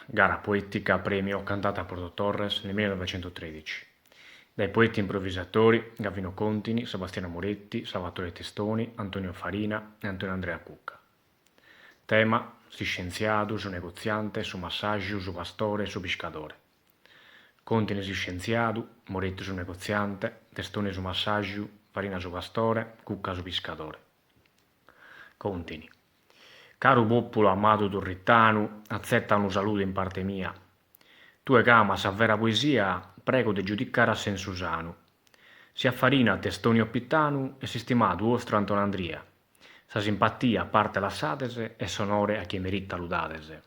gara poetica premio Cantata Porto Torres nel 1913. Dai poeti improvvisatori Gavino Contini, Sebastiano Moretti, Salvatore Testoni, Antonio Farina e Antonio Andrea Cucca. Tema: si scienziato, su negoziante, su massaggio, su pastore, su pescatore. Contini su scienziato, Moretti su negoziante, Testoni su massaggio, Farina su pastore, Cucca su pescatore. Contini. Caro popolo amato turrittanu, azzetta un saluto in parte mia. Tu e cama sa vera poesia, prego di giudicare a senso sano. Si affarina Testoni o Pittanu e si stimato vostro Antonio Andria. Sa simpatia a parte lassatese e sonore a chi merita ludatese.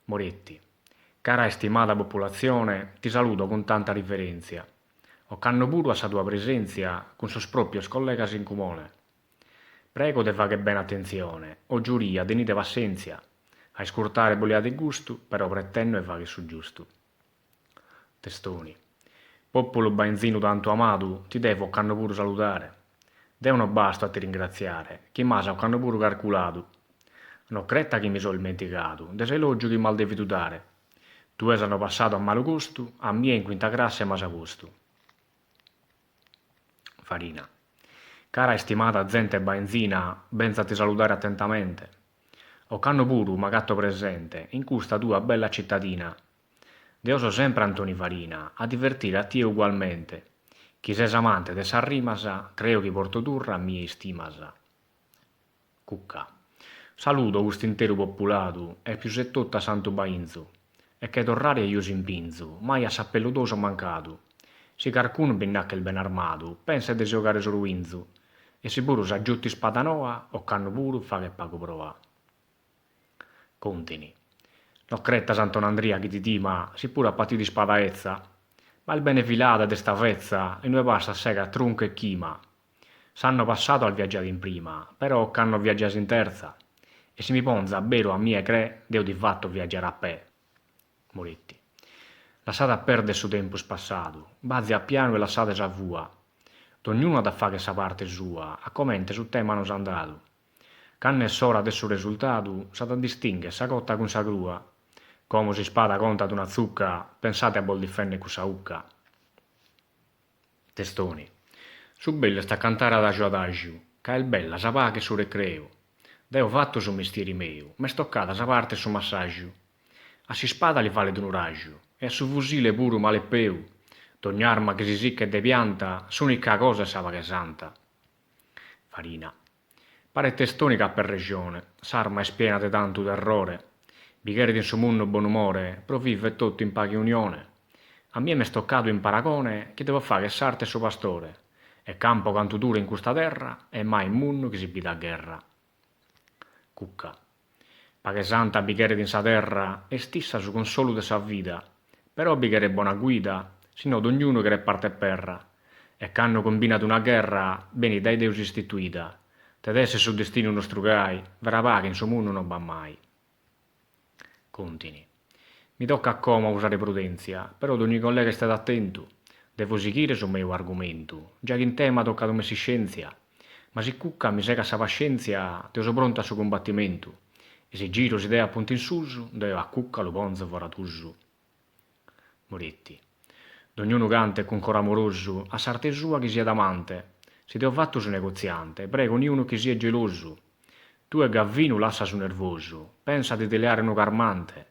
Moretti. Cara e stimata popolazione, ti saluto con tanta riverenzia. Ho canno pure a sa tua presenza con sos proprios collegas in comune. Prego de fare bene attenzione, o giuria tenite pazienza, a scurtare bogliate gusto, però pretendo e fare su giusto. Testoni. Popolo bainzino tanto amato, ti devo canno pure salutare. Deo non basta a ti ringraziare, chi masa ho canno pure calcolato. Non cretta che mi sono dimenticato, deselogio che mal devi tu dare. Tu hanno passato a malo gusto, a mia in quinta classe ma sa gusto. Farina. Cara e stimata gente benzina, benza ti salutare attentamente. O canno puru, ma gatto presente, in questa tua bella cittadina. Deo so sempre Antoni Farina, a divertire a tie ugualmente. Chi sei amante de sa rimasa, creo che porto turra a mia stimasa. Cucca. Saluto questo intero popolato, e più se tutta santo bainzo. E che torrare io si impinzo, mai a sappellutoso mancato. Si carcun binnacca il ben armato, pensa di giocare solo winzo. E se pure s'aggiutti spadanoa, o canno pure fa che pago prova. Contini. Non cretta Sant'Andria che ti tima, si pure a patti di spadaezza, ma il bene filata de sta vezza, e noi passa a sega trunco e chima. S'hanno passato al viaggiare in prima, però c'hanno viaggiato in terza, e se mi ponza vero a mie cre, deo di fatto viaggiare a pe. Moretti. Lasciate a perdere su tempo spassato, bazzi a piano e lasciate sa vua. Ognuno ha da fare sa parte sua, a commente su tema non andato. Canne e sora adesso risultato, sa da distingue sa cotta con sa crua. Come si spada conta ad una zucca, pensate a bol difende con sa ucca. Testoni. Su bello sta a cantare adagio adagio, ca il bella sa che su recreo. Deo fatto su mestieri meo, m'è stoccata sa parte su massaggio. A si spada li vale d'un raggio, e a su fusile pure male peu. D'ogni arma che si sicca e de pianta, s'unica cosa sa che santa. Farina. Pare Testoni che per regione, s'arma è spiena di tanto terrore. Bicchiere di suo munno buon umore, pro vive e tutto in paghi unione. A me m'è stoccato in paragone che devo fare che sarte suo pastore. E campo canto duro in questa terra, e mai in munno che si bida a guerra. Cucca. Paghe santa bicchiere di sa terra, e stissa su consolo de sa vita. Però bicchiere buona guida, sino d'ognuno che re parte perra. E c'hanno combinato una guerra, bene dai deus istituita. Te desse su destino uno strugai, vera va che in suo mondo non va mai. Contini. Mi tocca a como usare prudenzia, però ogni collega state attento. Devo seguire su mio argomento, già che in tema tocca come si scienzia. Ma se cucca mi sega sa pazienza, te so pronta su combattimento. E se giro si dea appunto in susu, devo a cucca lo ponzo voratusu. Moretti. D'ognuno canta e con cor amoroso, a sarte sua che sia d'amante. Se ti ho fatto su negoziante, prego ognuno che sia geloso. Tu e Gavvino lassa su nervoso, pensa di teleare uno carmante.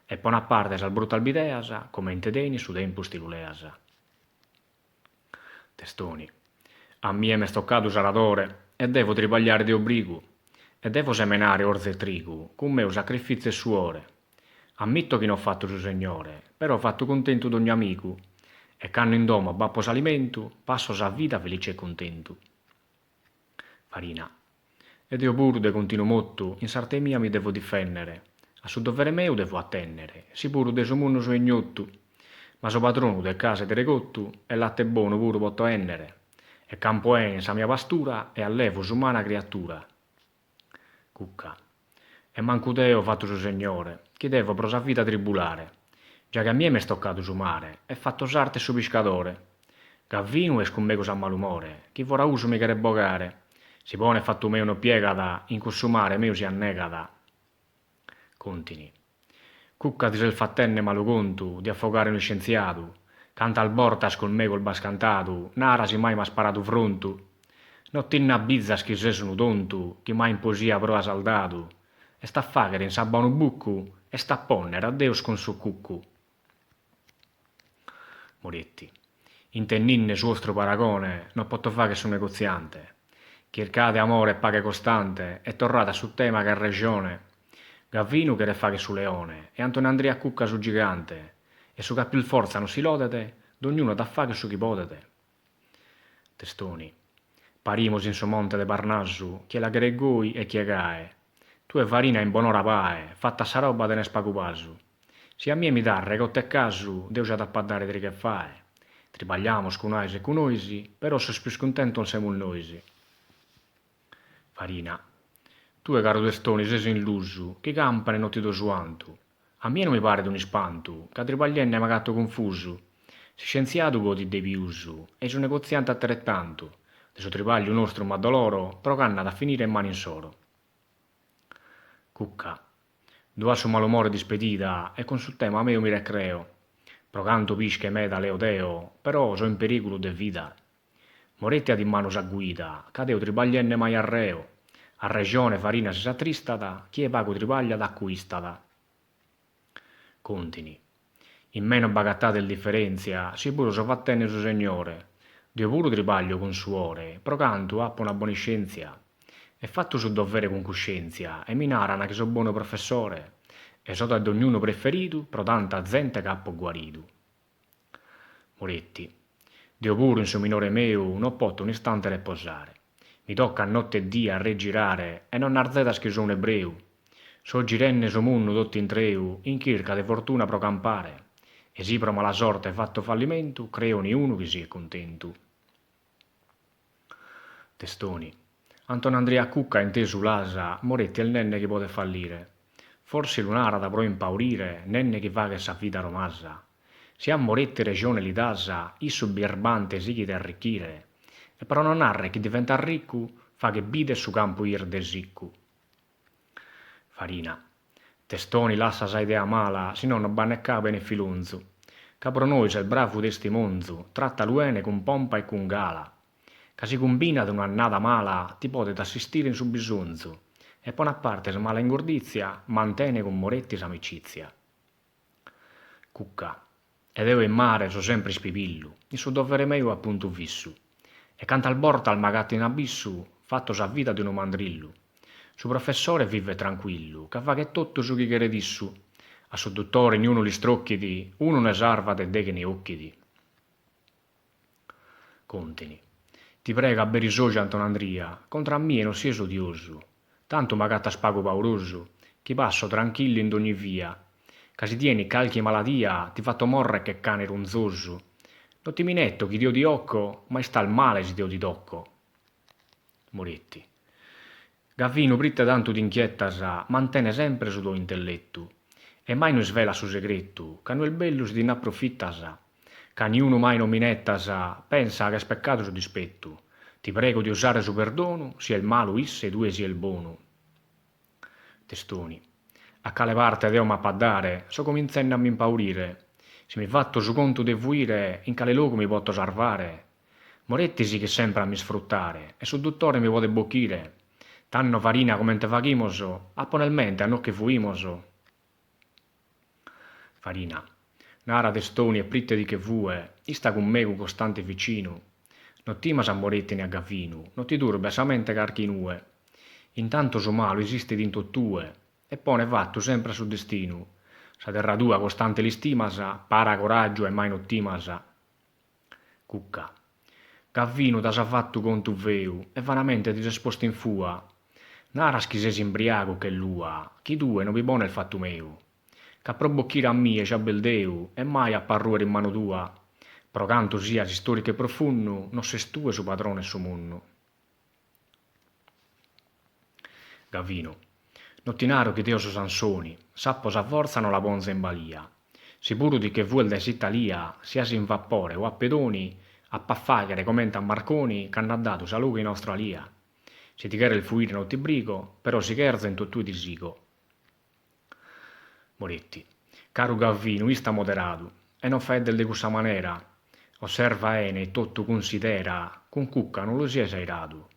E poi a parte sal brutto albideasa, come in tedeni su tempo stiluleasa. Testoni. A mie m'è stoccato saratore, e devo tripagliare di obbligo. E devo semenare orze e trigo, con meo sacrificio e suore. Ammetto che non ho fatto su signore, però ho fatto contento d'ogni amico. E c'hanno in domo bappo s'alimento, passo sa vita felice e contento. Farina. Ed io pure de continuo motto, in sarte mia mi devo difendere. A su dovere meo devo attendere, si pure de su munno so ignotto. Ma so padrone de casa e de regotto, e latte buono pure potto ennere. E campo è in sa mia pastura, e allevo su umana creatura. Cucca. E manco te ho fatto su signore, che devo pro sa vita tribulare. Già che a mie m'è stoccato su mare, e fatto sarte su pescatore. Gavvino es con me cosa malumore, chi vorrà uso mi quere bogare. Si pone fatto meo non piegata, in questo mare meo si annegata. Contini. Cucca di il fattenne malo conto, di affogare uno scienziato. Canta al bortas col me col bascantato, nara si mai m'ha sparato frontu. Nottinna bizza schisse sono tonto, chi mai in poesia prova saldato. E sta a faghere in sabano buccu, e sta a ponnere a Deus con suo cuccu. Moretti. Intenninne su vostro paragone, non posso fare che sono negoziante. Cercate amore e paga costante, e tornate su tema che è regione. Gavino che ne fa che su leone, e Antonio Andrea Cucca su gigante, e su capil forza non si lodete, d'ognuno da fa che su chi potete. Testoni. Parimos in so monte de Parnassu, chi la gregoi e chi gae. Tu e farina in buon'ora pae, fatta sa roba te ne spacupasu. Se a mie mi dà regotte e casu, Deus ha da paddare tri che fae. Tribagliamo con e con noisi, però sos più scontento non siamo noisi. Farina. Tu e caro testoni sei in lusu, che campane non ti do suantu. A mie non mi pare di un ispantu, che tribaglienne m'ha gatto confuso. Se scienziato voti devi usu, e su negoziante altrettanto. De suo tribaglio nostro ma doloro, però canna da finire in mani in soro. Cucca. Dua su malumore di spedita, e con sul tema meo mi recreo. Pro canto pische me da leodeo, però so in pericolo de vita. Moretti ad in mano sa guida, cadeu tribaglienne mai arreo. A regione farina si sa tristata, chi è pago tribaglia d'acquistata. Contini. In meno bagattate il differenzia, si pure so fattene su signore. Dio pure tribaglio con suore, pro canto appo una buoniscienzia. E fatto su dovere con coscienzia, e mi narana che so buono professore. E so da ognuno preferito, pro tanta gente che appo guarito. Moretti. Dio pure in suo minore meu non potto un istante riposare. Mi tocca a notte e dia a regirare e non arzeta che sono ebreu. So girenne so munno dotti in treu, in chirca de fortuna pro campare. E si pro mala sorte fatto fallimento, creo ni uno che sia contento. Testoni. Antonio Andrea Cucca inteso l'asa, Moretti è il nenne che pote fallire. Forse lunara da pro impaurire, nenne che va che sa vita romasa. Se a Moretti regione li dasa, isso birbante si chiede arricchire. E però non arre che diventa ricco, fa che bide su campo ir de siccu. Farina. Testoni lassa sa idea mala, se no non banne capo né filonzo. Capro noi se il bravo desti monzo, tratta l'uene con pompa e con gala. Che si combina ad un'annata mala, ti potete assistire in su bisonzo. E poi a parte se mala ingordizia, mantene con Moretti s'amicizia. Cucca. Ed io in mare so sempre spipillu, il suo dovere mio appunto vissu. E canta al borto al magato in abissu, fatto sa vita di un mandrillu. Su professore vive tranquillo, che fa che tutto su chi chiede dissu. A suo dottore niuno li strocchiti, uno ne sarva de de che ne occhiti. Contini. Ti prega berisoci Anton Andria, contra me non sies odioso. Tanto magatta spago pauroso, che passo tranquillo in ogni via. Che si tieni calchi maladia, ti fatto morre che cane ronzoso. Non ti minetto chi dio di occo, ma sta il male se dio di tocco. Moretti. Gavino pritte tanto t'inchietta sa, mantene sempre su tuo intelletto. E mai non svela su segreto, che il bello si ne approfitta sa. Che niuno mai non minetta sa, pensa che è speccato su dispetto. Ti prego di usare su perdono, sia il malo isse e due sia il buono. Testoni. A cale parte deo m'appaddare, so cominzenne a mi impaurire. Se mi fatto su conto de vuire, in cale loco mi potto salvare. Moretti sì che sempre a mi sfruttare, e su dottore mi vuole bocchire. Tanno farina come te faghimoso, appo nel mente a no che fuimoso. Farina. Nara testoni e pritte di che vue, ista con me con costante vicino. Non ti mas a Moretti ne a Gavino, non ti turbe sa mente carchi nue. Intanto so malo esiste dinto tue, e pone vatto sempre su destino. Sa terra tua costante l'istimasa, para coraggio e mai nottimasa. Cucca. Gavino da sa fatto conto veu, e vanamente ti sei sposto in fua. Nara schisesi imbriaco che lua, chi due non vi pone il fatto meu. Che pro bocchire a mie c'ha bel deu, e mai a parruere in mano tua. Pro canto sia si storico e profondo, non ses tu e su padrone e su munno. Gavino. Nottinaro che Deo so Sansoni, sappo s'avvorzano la bonza in balia. Sicuro di che vuol de s'Italia, sia si in vapore o a pedoni, a paffaghere commenta a Marconi, che hanno dato saluto in Australia. Se ti chiede il fuire non ti brigo, però si cherza in tutto di sigo. Moretti. Caru Gavvinu, ista moderato, e non fa de questa maniera. Osserva ene, tutto considera, con cucca non lo si è esairato.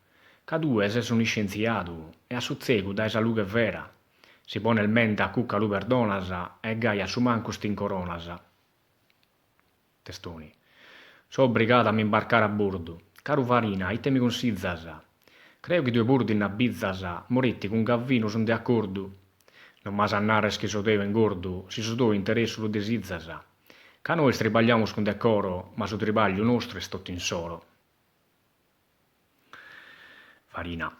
Ca due se sono scienziato, e a suzzegu da esa luga è vera. Si pone il mente a cucca lu perdonasa, e gaia su manco stin coronasa. Testoni. So obbligato a mi imbarcare a bordo. Caru Farina, ite mi consigliasa? Creo che due bordi in abizzasa, moretti con Gavvino son de accordo. Non mas annare che sodeo ingordo, si sodò interesse lo desizzasa. Ca noi stribagliamo con decoro, ma su tribaglio nostro è stotto in soro. Farina.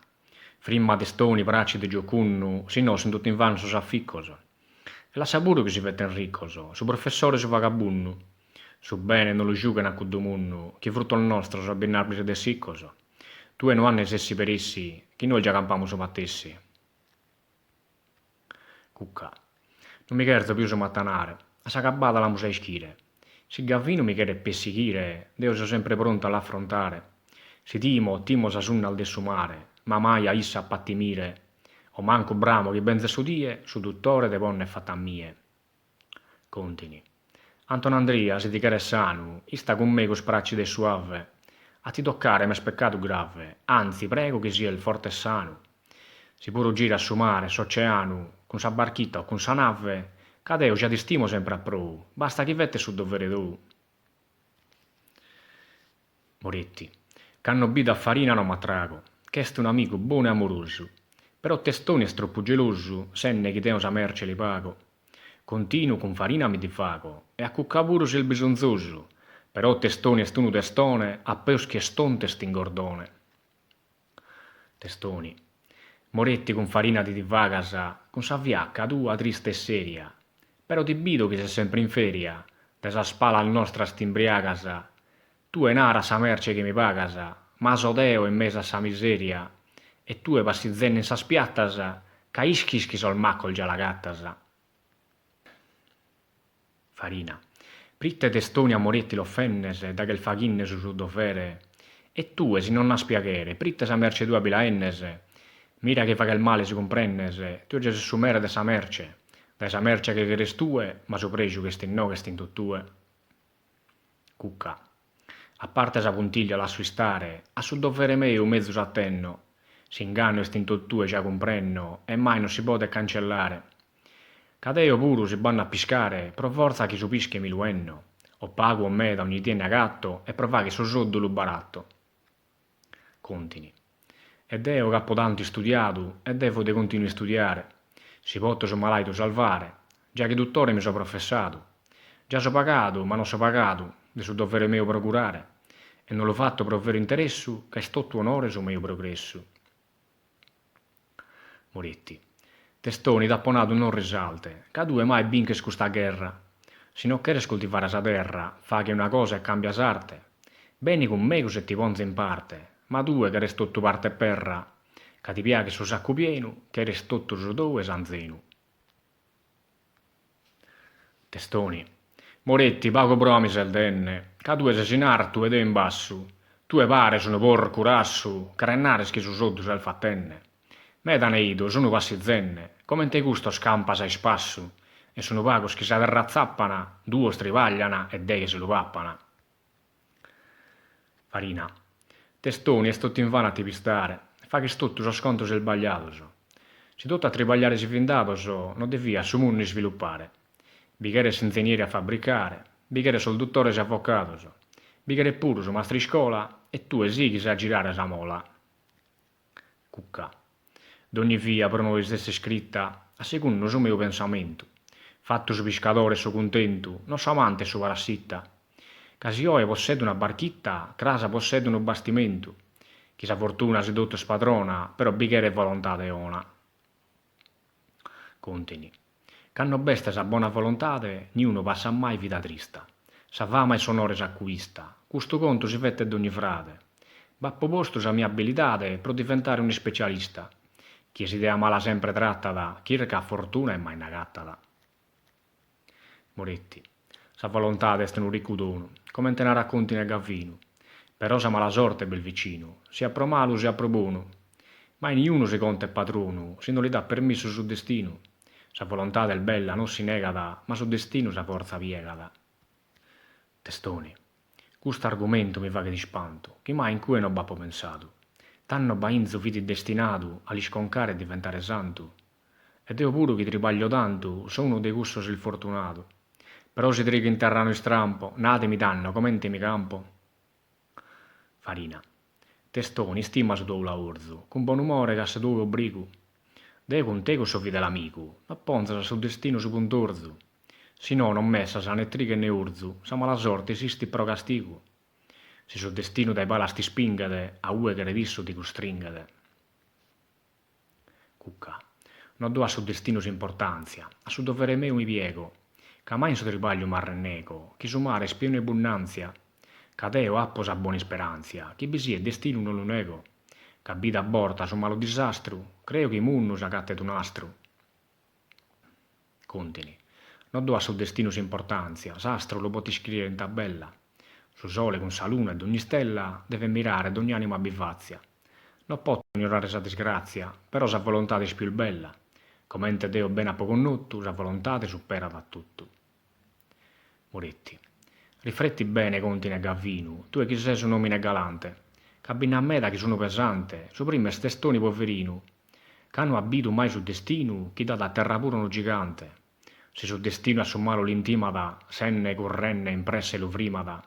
Frimma testoni, bracci di giocunnu, si no son tutto in vano su s'afficcoso. E la saburo che si vede enricoso, su professore su vagabunnu. Su bene non lo giugano a cuddomunnu, che frutto il nostro su abbinarbisi de siccoso. Tu e no anni sessi per essi, che noi già campamo su battessi. Cucca. Non mi cherzo più su mattanare, a sa cabbata la musa ischire. Se Gavvino mi chiede pessichire, Deo sono sempre pronto all'affrontare. Se timo sa sunna al dessumare, ma mai a issa a pattimire. O manco bramo che benze su die, su dottore de vonne fatta mie. Contini. Anton Andria, se ti chiede sano, sta con me con spracci de suave. A ti toccare m'è speccato grave, anzi prego che sia il forte e sano. Si può gira su mare, s'oceano, con sa barchita o con sa nave, cadeo già ti stimo sempre a pro, basta che vette su dovere tu. Moretti, c'hanno bida a farina non m'attrago, che est un amico buono e amoroso, però testone è troppo geloso, senne che teo sa merce li pago. Continuo con farina mi difago, e a cuccavuro il bisonzoso, però testoni est uno testone, a peus che stonte stingordone. Testoni. Moretti con farina di divagasa, con sa viacca tua triste e seria. Però ti bido che sei sempre in feria, da sa spalla al nostra stimbriagasa. Tu è nara sa merce che mi pagasa, ma sodeo in mesa sa miseria. E tu e passi zenne in sa spiattasa, ca ischischi sol maccol già la gattasa. Farina. Pritte testoni a Moretti l'offennese, da che il faghinne su dovere. E tu, se non ha spiacere, pritte sa merce tua bilaennese. Mira che fa che il male si comprennese, tu già se sumere de sa merce. Da esa merce che eres tue, ma su pregiu che stin no che stin tuttue. Cucca. A parte sa puntiglia lascio stare, a sul dovere meo mezzo s'attenno. S'inganno e stin tuttue già comprenno, e mai non si può cancellare. Cadeo puru si vanno a piscare, pro forza chi su pische mi luenno. O pago o me da ogni tiene a gatto, e provà che so soddo lu baratto. Contini. E Deo capo tanto studiato, e devo de continui studiare. Si potto so malaito salvare, già che dottore mi so professato. Già so pagato, ma non so pagato, de su dovere mio procurare. E non l'ho fatto per vero interessu, che sto tuo onore su mio progresso. Moretti. Testoni tapponato non risalte, ca due mai bin che scusta guerra. Se non queres coltivare sa terra, fa che una cosa e cambia s'arte. Beni con me se ti ponze in parte, ma due che resti tutto parte e perra, ca ti piace su sacco pieno, che resti tutto su due sanzeno. Testoni. Moretti, pago promis il denne, ca due se sinartu ed in basso, tu e pare sono porco rasso, carennare che su sotto se il fattenne. Me da neido, sono passi zenne, come te gusto scampa sai spasso, e sono pagos che sa terra zappana, due strivagliana e dei che se lo pappana. Farina. Testoni e sto in vano a ti pistare, fa che stotto so sconto se sbagliato so. Si tutto a tribagliare si findato so, non devia su munni sviluppare. Bichere ingegneri a fabbricare, bichere sol dottore se avvocato so. Bichere pure su mastriscola, e tu e sì chi sa girare sa mola. Cucca. D'ogni via per noi stesse scritta, a secondo su mio pensamento. Fatto su pescatore so contento, non so amante su parassitta. Casioe possiede una barchitta, crasa possiede un bastimento. Chi sa fortuna si dotto spadrona, però bichere è volontà de ona. Contini. C'hanno beste sa buona volontà, niuno passa mai vita trista. Sa fama e sonore s'acquista, questo conto si fette d'ogni frate. Va proposto sa mia abilità pro diventare un specialista. Chi si dea mala sempre trattata, chi reca fortuna è mai nagattata. Moretti. Sa volontà est un ricco dono, come te ne racconti nel Gavvino. Però sa mala sorte bel vicino, sia pro malo sia pro buono. Mai niuno si conta è padrono, se non gli dà permesso sul destino. Sa volontà del bella non si negada, ma su destino sa forza piegada. Testoni. Questo argomento mi va che di spanto, che mai in cui non bappo pensato. T'hanno bainzo vidi destinato a sconcare e diventare santo. Ed io pure che tribaglio tanto, sono uno dei cussos il fortunato. Però si triga in terrano strampo, nate mi danno, commente mi campo. Farina. Testoni, stima su tuo lavoro, con buon umore che se tu obbligo. Deo con te che so fide l'amico, ma ponza sul destino su puntorzo. Si no non messa sa né triga né urzu, sa mala sorte esisti pro castigo. Se sul destino dai balasti spingate, a ue che revisso ti costringate. Cucca. Non do a sul destino importanza, a su dovere mio mi piego. Ca mai in so tribaglio marrenneco, chi su mare spieno e bunnanzia. Ca Deo appo sa buona speranzia, chi bisi è destino non lo nego. Ca vita aborta su malo disastro, creo che munno sa catte tu nastro. Contini. Non do a sul destino importanza, s'astro lo poti scrivere in tabella. Su sole con sa luna ed ogni stella deve mirare d'ogni anima bivazia. Non posso ignorare sa disgrazia, però sa volontà di più bella. Commente Deo ben a poco notto, sa volontà ti supera da tutto. Moretti. Rifletti bene, contine Gavvino, tu e chi sei su nomine galante. Cabina a me da chi sono pesante, su prima e stestoni poverino. C'hanno abito mai sul destino, chi dà da terra pure uno gigante. Se sul destino a sommaro l'intimata, senne correnne impresse lo frimata.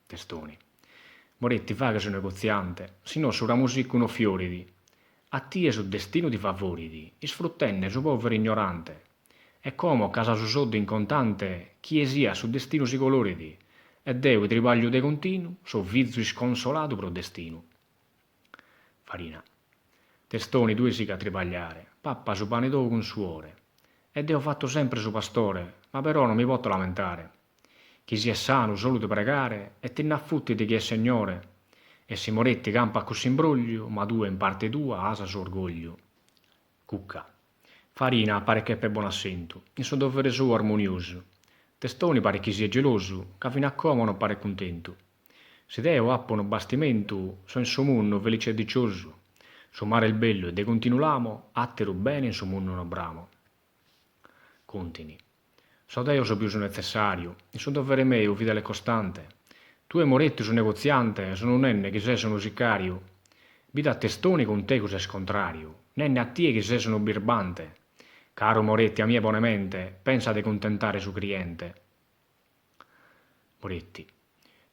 Testoni. Moretti fa che sono negoziante, sino sulla musica uno fioridi. A tie sul destino ti favoriti, e sfruttenne su povero ignorante. E come casa su soldo in contante, chi sia sul destino si coloriti, e Deo tribaglio de continuo, so vizio sconsolato pro destino. Farina. Testoni due si che a tribagliare, pappa su pane d'uovo con suore. E Deo fatto sempre su pastore, ma però non mi posso lamentare. Chi si è sano solo di pregare, e te ne affutti di chi è signore. E si Moretti campa così imbroglio, ma tu in parte tua asa su orgoglio. Cucca. Farina pare che è per buon assento, in suo dovere suo armonioso. Testoni pare che sia geloso, che fino a come non pare contento. Se Deo appono bastimento, so in suo mondo felice e diccioso. Suo mare il bello e de continuamo, attero bene in suo mondo non bramo. Contini. So Deo so più su necessario, in suo dovere mio fidele e costante. Tu e Moretti su negoziante, sono un enne che sei sono sicario. Vita a testoni con te cos'è scontrario, nenne a tie che sei sono birbante. Caro Moretti, a mia buona mente, pensa di contentare su cliente. Moretti.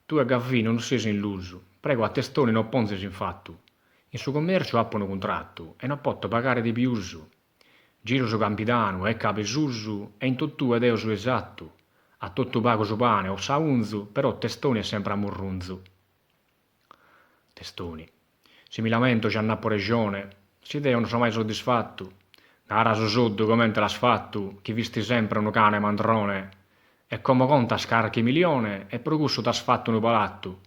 Tu e Gaffino non sei illuso, prego a testoni non ponzesi in fatto. In suo commercio appono contratto e non potto pagare di più uso. Giro su Campidano e capi susu e in tutto ed eo su esatto. A tutto pago su pane o sa unzu, però testoni è sempre a murrunzu. Testoni. Se mi lamento c'è annappo regione, si Deo non sono mai soddisfatto. Nara su suddo commente l'ha sfatto, chi visti sempre un cane mandrone. E come conta scarchi milione, e per gusto t'ha sfatto un palatto.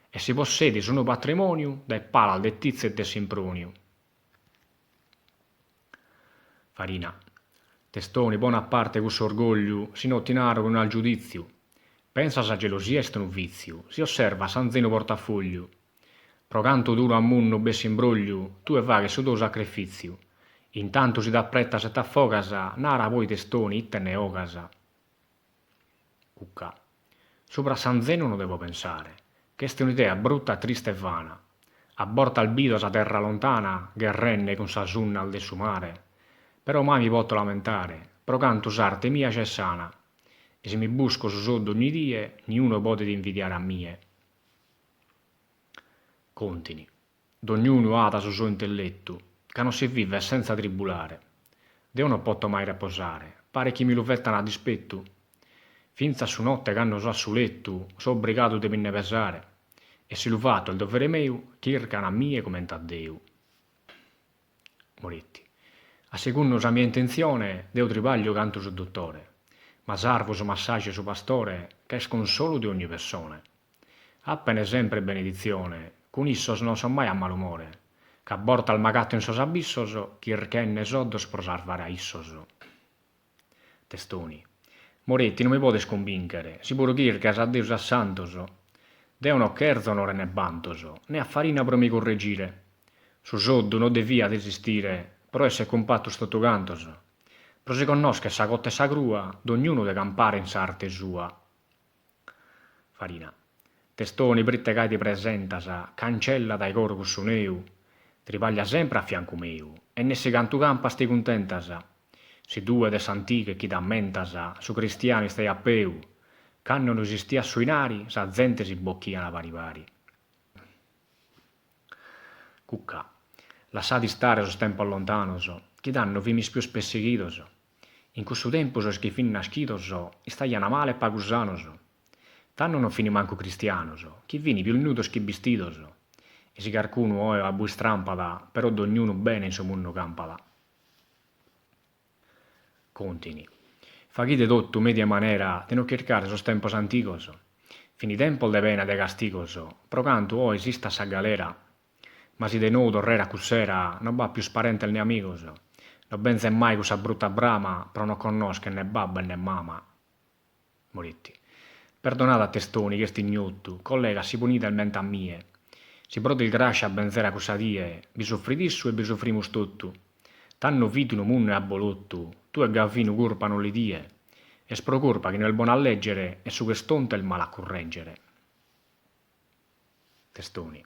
E si possedi su un patrimonio, dai pala, de tizio e de simpronio. Farina. Testoni, buona a parte questo orgoglio, si nottinaro con al giudizio. Pensa sa gelosia est un vizio, si osserva sanzino portafoglio. Pro canto duro a munno bessi imbroglio, tu e va che su tuo sacrificio. Intanto si dà pretta se t'affocasa, nara poi testoni, itte ne ocasa. Cucca. Sopra Sanzeno non devo pensare, che è un'idea brutta, triste e vana. Aborta al bido sa terra lontana, che renne con sa sunna al del mare. Però mai mi posso lamentare, pro canto s'arte mia c'è sana. E se mi busco su sotto ogni die, niuno pote invidiare a mie. Contini. D'ognuno ha da su suo intelletto, che non si vive senza tribulare. Deo non potto mai riposare, pare che mi lo vettano a dispetto. Finza su notte che hanno so a su letto, so obbligato di minne pesare. E se lo fatto il dovere mio, chircano a mie come a Deo. Moretti. A secondo la mia intenzione, Deo tribaglio canto su dottore, ma sarvo su massaggio su pastore, che è sconsolo di ogni persona. Appene sempre benedizione, con issos non so mai a malumore, che aborta al magatto in sos abissos, chirchenne soddos pro salvare a issos. Testoni. Moretti non mi può sconvincere, si pure chirca sa Deus a santos. Deo non cherzo non ne bantos, né a farina pro mi correggire. Su soddo non devia desistire, però esse compatto sto tugantos. Pro si conosche sa cotta e sa crua, d'ognuno de campare in s'arte sua. Farina. Testoni britte che ti presentasa, cancella dai coro cu su neu, tripaglia sempre a fianco meu, e nessi cantu campa sti contentasa. Si due de s'antiche chi t'ammentasa, su cristiani stai a peu, canno non esistia sui nari, sa gente si bocchiana pari pari. Cucca. Lasciati stare sos tempo lontanoso, chi danno vimis più spessichidoso. In questo tempo so che fin naschidoso, stagliano male e pagusanoso. Tanno non fini manco cristianoso, chi vini più nudos che vestidoso. E si carcuno oe a bui strampada, però d'ognuno bene in suo munno campada. Contini. Faghide tutto media manera de non cercare sos tempos anticoso. Fini tempo de pena de castigoso, pro canto o esista sa galera. Ma si de nou torrera cussera, non va più parente né amicoso. Non benze mai cussa brutta brama, pro non conosche né babba né mamma. Moritti. Perdonate a testoni che sti ignottu, collega si punite il mente a mie. Si prode il grascia a benzera cussa die, vi soffridissu e vi soffrimus tuttu. T'hanno vito un munno e abolottu, tu e Gavino curpa non li die. E sprocurpa che non è il buono a leggere e su quest'onta il male a correggere. Testoni.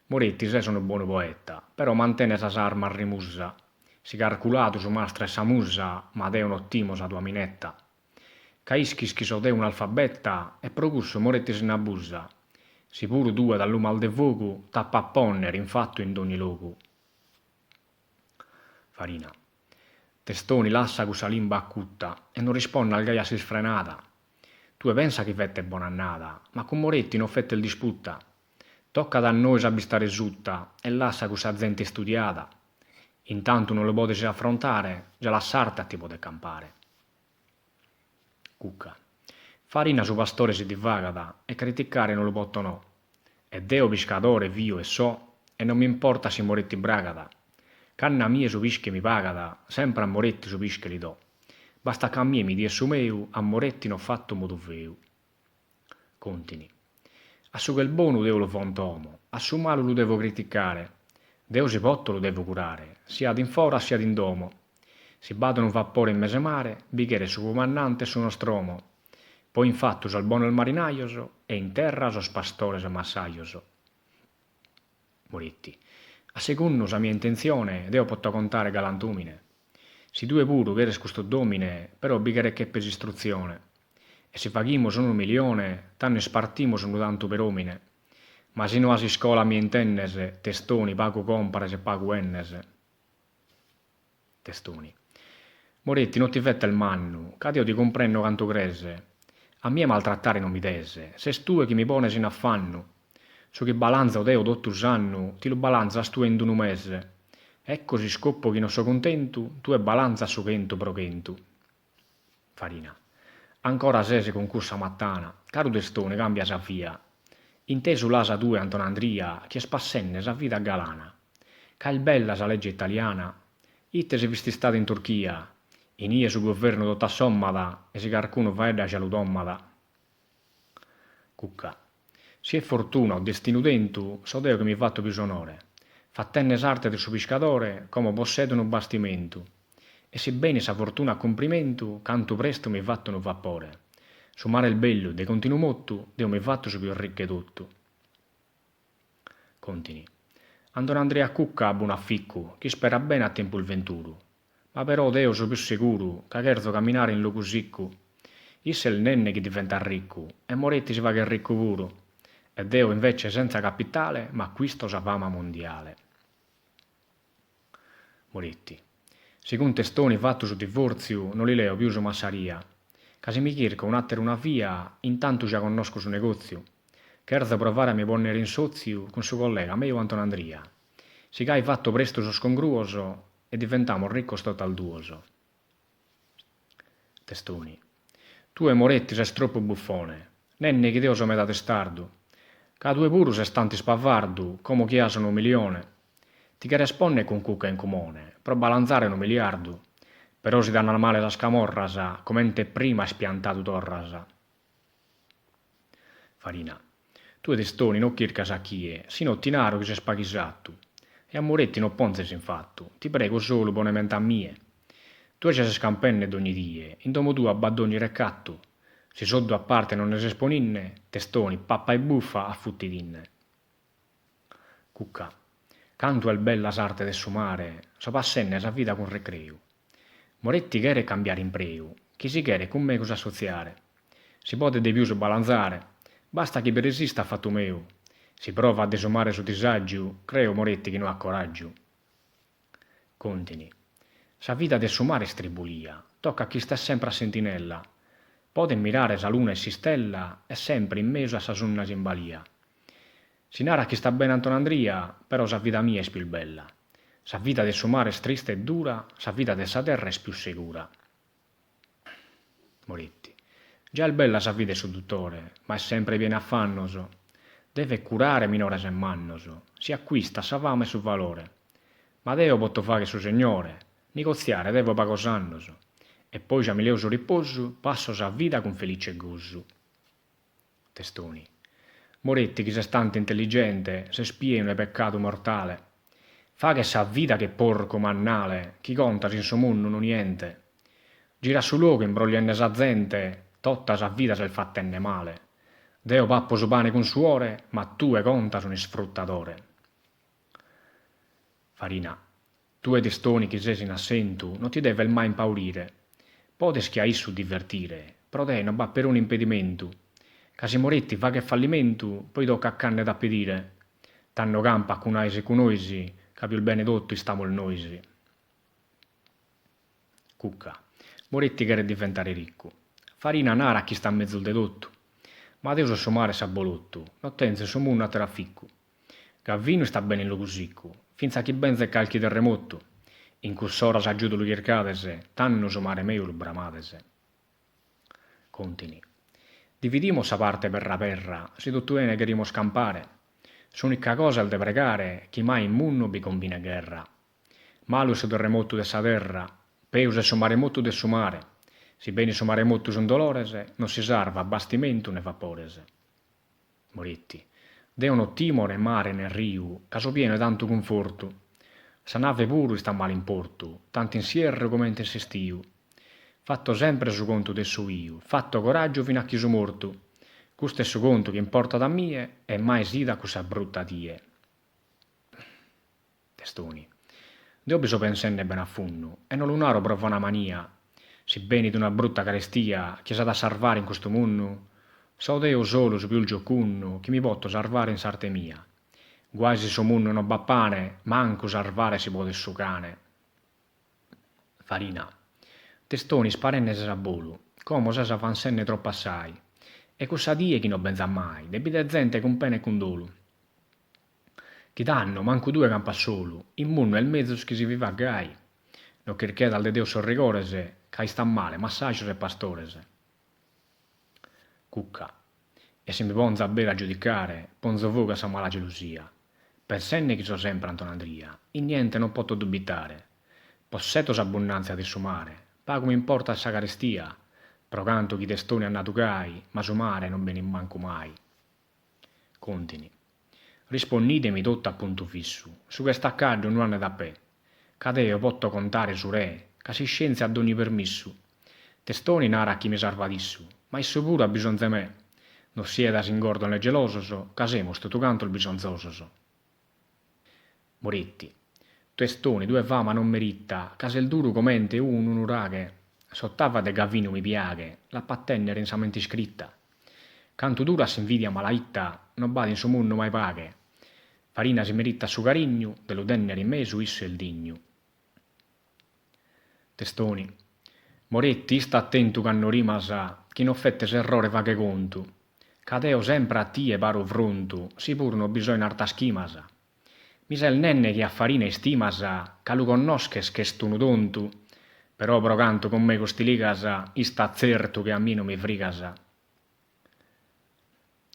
Moretti se sono buono poeta, però mantenne sa arma a rimusa. Si calculato su mastra e sa musa, ma de un ottimo sa tua minetta. Caischis chi so de un'alfabetta e procusso Moretti se n'abusa. Si pure due dall'umo al devogu, tappa a ponner infatto in ogni loco. Farina. Testoni lassa cussa limba accutta e non risponde al gaia si sfrenata. Tu pensa che fette buonannata, ma con Moretti non fette il disputa. Tocca da noi s'abistare sutta e lassa cussa gente studiata. Intanto non lo potesi affrontare, già la sarta ti pote campare. Cucca. Farina su pastore si divagata e criticare non lo potto no. E deo pescatore vio e so, e non mi importa se Moretti bragata. Canna mie su pische mi pagata, sempre a Moretti su pische li do. Basta che a mie mi die su meu, a Moretti non fatto modo veu. Contini. A su che il buono devo lo fantomo, a su malo lo devo criticare. Deo si potto lo devo curare, sia d'infora sia d'indomo. Si badono un vapore in mese mare, bichere su comandante e su nostromo. Poi infatti so il buono il marinaioso, e in terra sos pastores massaioso. Moretti. A secondo sa mia intenzione, deo potto contare galantumine. Si due puru che eres questo domine, però bichere che per istruzione. E se faghimos 1 milione, tanne spartimos un tanto per omine. Ma se no asi scola mi intennese, testoni pago compares e pago ennese. Testoni. Moretti non ti fette il mannu, che io ti comprendo canto crese. A mie maltrattare non mi dese, se tu che mi pones in affanno. Su che balanza o deo d'ottusannu, ti lo balanza tu in un mese. Ecco si scoppo che non so contento, tu e balanza su chento pro chento. Farina. Ancora sese con cussa mattana, caro testone cambia sa via. Intesu l'asa tue Antonandria, che spassenne sa vita galana. Ca il bella sa legge italiana, itte se visti state in Turchia, in ie su governo tutta sommada, e si carcuno faedda cialutommada. Cucca. Si è fortuna o destino dentu, so deo che mi fatto più onore. Fattenne sarte del suo pescatore, come possedono un bastimento. E sebbene sa fortuna a complimento, canto presto mi fatto un vapore. Su mare il bello, de continuo motto, deo mi fatto su più ricche tutto. Contini. Andò Andrea Cucca a buon afficco, chi spera bene a tempo il venturo. Ma però deo so più sicuro, che cherzo camminare in loco sicco. Isse è il nenne che diventa ricco, e Moretti si fa che è ricco puro. E deo invece senza capitale, ma acquisto sa fama mondiale. Moretti. Siccome testoni fatto su divorzio, non li leo più su massaria. Casi mi chirco un attero una via, intanto già conosco su negozio. Cherzo provare a mi ponere in sozio con suo collega, mio Antonandria. Si che hai fatto presto su scongruoso e diventamo ricco sto tal duoso. Testoni. Tu e Moretti sei troppo buffone, nenne che Dio so metà testardo. Ca due puru sei stanti spavardu, come chi ha sono 1 milione. Ti che risponde con cucca in comune, pro balanzare 1 miliardo. Però si danno al male la scamorrasa, come te prima spiantato torrasa. Farina. Tu e testoni non chirca sa chi è, sino tinaro che sei spaghisattu. E a Moretti non ponzesi infatti, ti prego solo bonemente a mie. Tu ci sei scampenne d'ogni die, in domo tu abbandoni recatto. Si soddo a parte non ne si esponinne, testoni, pappa e buffa a futtidinne. Cucca. Canto è bella sarte del suo mare, so passenne sa vita con recreo. Moretti chiede cambiare impreo, chi si chiede con me cosa assoziare. Si può de più balanzare, basta che per resista a fatto meo. Si prova a desumare su disagio, creo Moretti che non ha coraggio. Contini. Sa vita del suo mare stribulia, tocca a chi sta sempre a sentinella. Pode mirare sa luna e si stella, è sempre in mezzo a sa sunna simbalia. Si narra chi sta bene Antonandria, però sa vita mia è più bella. Sa vita del suo mare è triste e dura, sa vita del sa terra è più sicura. Moretti. Già è bella sa vita è suo dottore, ma è sempre viene affannoso. Deve curare minore se mannoso, si acquista sa fame su valore. Ma Deo potto fare su signore, negoziare devo pagosannoso. E poi già mi leo su riposo, passo sa vita con felice gozo. Testoni. Moretti, chi se stante intelligente, se spieno e peccato mortale. Fa che sa vita che porco mannale, chi conta sin suo mondo non niente. Gira su luogo imbroglienne sa gente, totta sa vita se il fattenne male. Deo pappo su pane con suore, ma tu e conta sono sfruttatore. Farina. Tu e testoni chi sei in assentu, non ti deve mai impaurire. Pode schiai su divertire, però te non va per un impedimento. Casi Moretti fa che fallimento, poi tocca a canne da pedire. T'hanno campa con aisi con noisi, capi il benedotto stiamo il noisi. Cucca. Moretti che diventare ricco. Farina nara a chi sta a mezzo il dedotto. Ma Dio so mare sa bolotto, non tenze so munno a trafficco. Gavvino sta bene in lo cusicco, finza chi benze calchi terremoto. In cussora s'aggiuto lo chiercatese, tanno so mare meglio lo bramatese. Contini. Dividimo sa parte perra, se tutto ene che scampare. S'unica cosa al de pregare, chi mai in munno bi combina guerra. Malo se terremoto de sa terra, peuse so maremoto de su mare. Si bene so maremoto son dolorese, non si sarva bastimento né vaporese. Moretti. Deo no timore mare né riu, caso pieno e tanto conforto. Sa nave pure sta male in porto, tanto in sierra come in sestiu. Fatto sempre su conto del suo io, fatto coraggio fino a chi so morto. Questo è su conto che importa da mie e mai sida cosa brutta tie. Testoni. Deo biso pensenne ben a funno, e non lunaro prova una mania. Si bene di una brutta carestia, che sa da salvare in questo mondo, so Deo solo su più il giocunno, che mi potto salvare in sarte mia. Quasi so munno non va pane, manco salvare si può del suo cane. Farina. Testoni sparenne se sa bolu, come se sa fansenne troppo assai. E cosa die chi non benza mai, debite gente con pena e con dolo. Chi danno, manco due campa solo, in munno è il mezzo che si viva gai. Non che dal de Deo sorrigorese, che sta male, massaggio e pastorese. Cucca. E se mi ponza a bere a giudicare, ponzo voga sa mala gelosia. Per senne che so sempre Antonandria, in niente non posso dubitare. Posseto s'abbondanza del suo mare, pago mi importa sa carestia, pro canto chi testoni a natugai, ma su mare non bene manco mai. Contini. Risponditemi tutto a punto fisso, su che staccado non hanno da pe. Cadeo potto contare su re, che si scienza ad ogni permisso. Testoni nara a chi mi salvadissu, ma isso pure ha bisogno di me. Non si è da singordo né geloso, casemo sto tu canto il bisonzoso. Moretti. Testoni, due fama non meritta, case il duro comente un uraghe. Sottava de gavino mi piaghe, la pattenne rensamenti scritta. Canto dura s'invidia malaitta, non badi in suo mondo mai paghe. Farina si meritta su carigno, dello dennere in me su isso il digno. Testoni. Moretti, sta attento che non rimasa, chi non fette s'errore fa che conto. Cadeo sempre a tie paro fronto, si pur non bisogna arta schimasa. Mi sa il nenne che a farina estimasa, che lu conosches che stunu tontu, però pro canto con me costilicasa, i sta certo che a me non mi frigasa.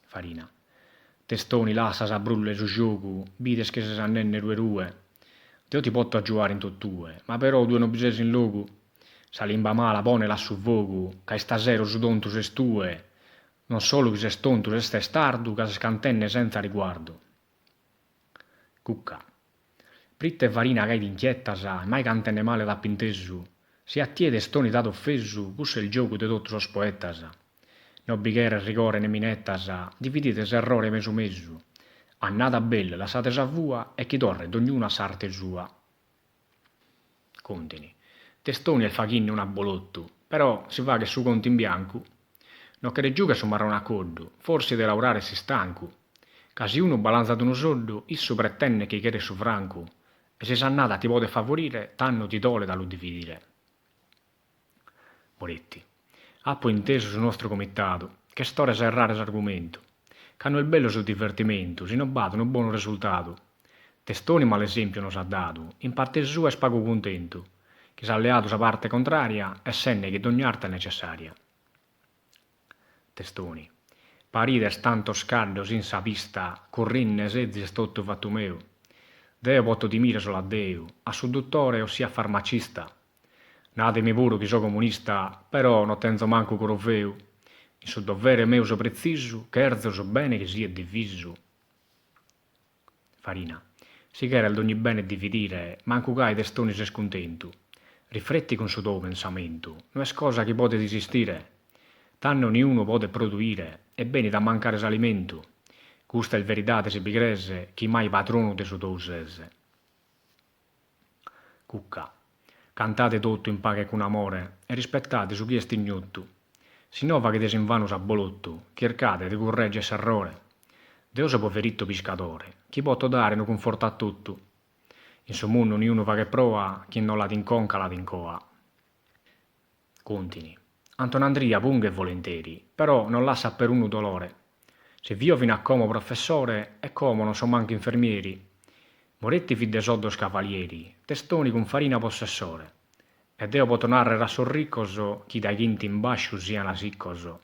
Farina. Testoni lassa sa brulle su gioco, bides che se sa nenne rue. Io ti potto aggiuare in tuttue, ma però due non bisesi in loco. Sa limba mala pone là su vogu, che stasera su tontu se stue. Non solo che se stontu se stai stardu, che se scantenne senza riguardo. Cucca. Pritta e farina gai d'inchietasa, mai cantene male da pintesu. Si attiede stoni dato offesu, cusso è il gioco de tutti os poetasa. No bichere rigore ne minettasa, dividite s'errore mesu mesu. Annata bella, lasciate sa vua, e chi torre d'ognuna s'arte sua. Contini. Testoni e il fachinne un abbolotto, però si va che su conto in bianco. Non che giù che su marrone accordo, forse de lavorare si stanco. Casi uno balanza ad uno soldo, isso pretende che chiede su franco. E se sannata ti vuole favorire, tanno ti tole da lo dividere. Moretti. Appo inteso sul nostro comitato, che storia serrare s'argomento. C'hanno il bello sul divertimento, si non battono un buon risultato. Testoni mal'esempio nos ha dato, in parte sua è spago contento, che s'ha alleato sa parte contraria e senne che d'ogni arte è necessaria. Testoni. Parides tanto scaldo senza vista, corrinne sezzi stotto fatto meo. Deo potto dimire solo a Deo, a su dottore ossia farmacista. Natemi pure che so comunista, però non tenzo manco coroveu. In su dovere meu so preciso, che erzo so bene che sia diviso. Farina. Si che era d'ogni bene dividire, manco gai testoni se scontento. Rifletti con suo tuo pensamento, non è cosa che può desistere. Tanno niuno può produrre, e bene da mancare s'alimento. Custa il verità se pigrese, chi mai patrono de suo tuo sese. Cucca. Cantate tutto in pace con amore e rispettate su chi è stignotto. Si nova che desinvano s'abbolotto, cercate di correggere s'errore. Dio so poveritto pescatore, chi può dare non conforta a tutto. In suo mondo ognuno fa che prova, chi non la tinconca la tincoa. Contini. Antonandria punga e volentieri, però non lascia per uno dolore. Se vio fino a como professore, e como non so manco infermieri. Moretti fi de soddos cavalieri, testoni con farina possessore. E Deo può tornare a sorricoso, chi dai quinti in bascio sia nasiccoso.